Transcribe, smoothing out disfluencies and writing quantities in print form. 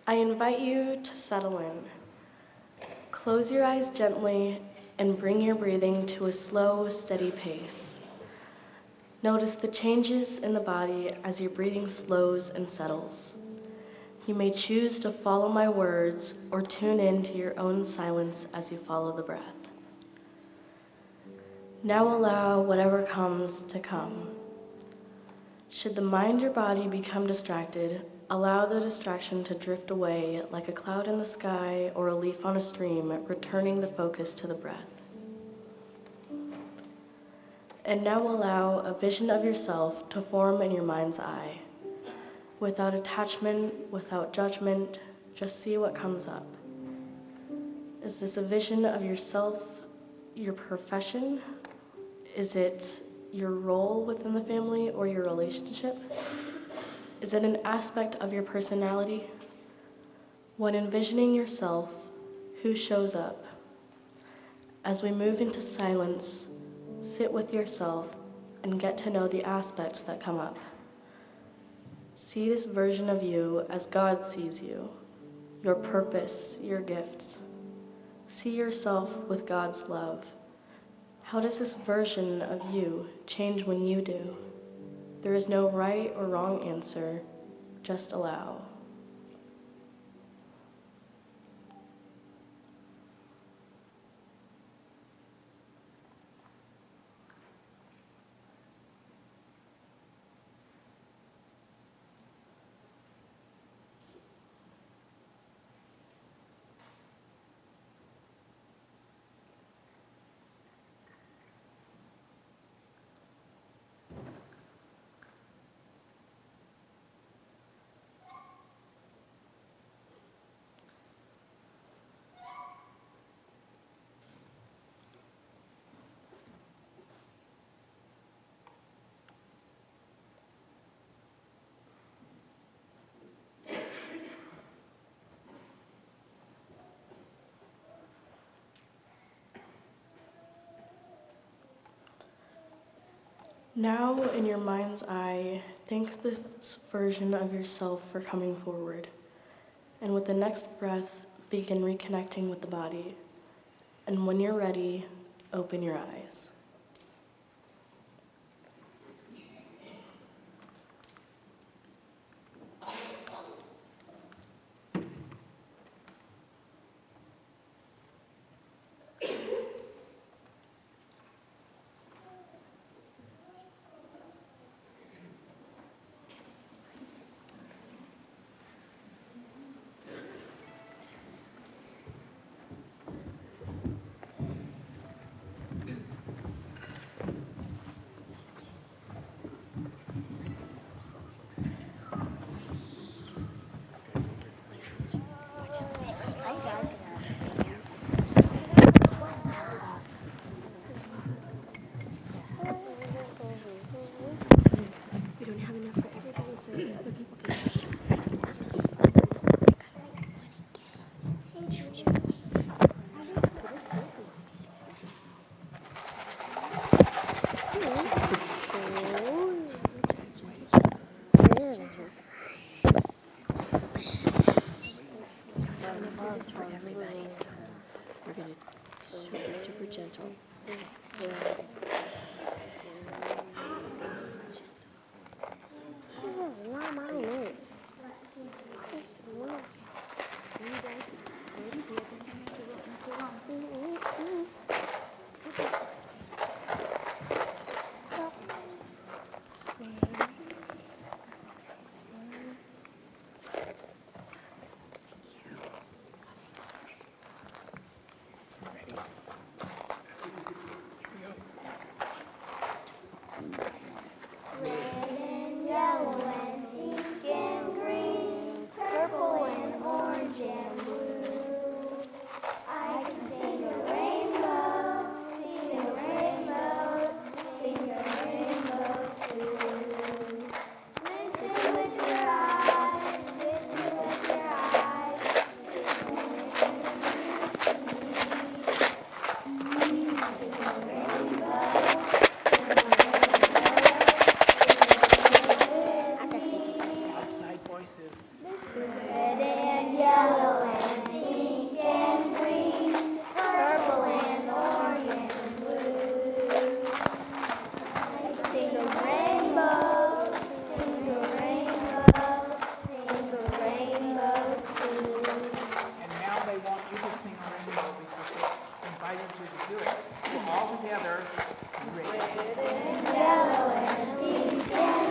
I invite you to settle in. Close your eyes gently and bring your breathing to a slow, steady pace. Notice the changes in the body as your breathing slows and settles. You may choose to follow my words or tune in to your own silence as you follow the breath. Now allow whatever comes to come. Should the mind or body become distracted, allow the distraction to drift away like a cloud in the sky or a leaf on a stream, returning the focus to the breath. And now allow a vision of yourself to form in your mind's eye. Without attachment, without judgment, just see what comes up. Is this a vision of yourself, your profession? Is it your role within the family or your relationship? Is it an aspect of your personality? When envisioning yourself, who shows up? As we move into silence, sit with yourself and get to know the aspects that come up. See this version of you as God sees you, your purpose, your gifts. See yourself with God's love. How does this version of you change when you do? There is no right or wrong answer, just allow. Now, in your mind's eye, thank this version of yourself for coming forward. And with the next breath, begin reconnecting with the body. And when you're ready, open your eyes. We don't have enough for everybody, so other people can. It's for everybody, so we're gonna super gentle. This is not mine. This is not. You guys ready? Pay attention to what Mr. Wrong. All together. Red and yellow and pink and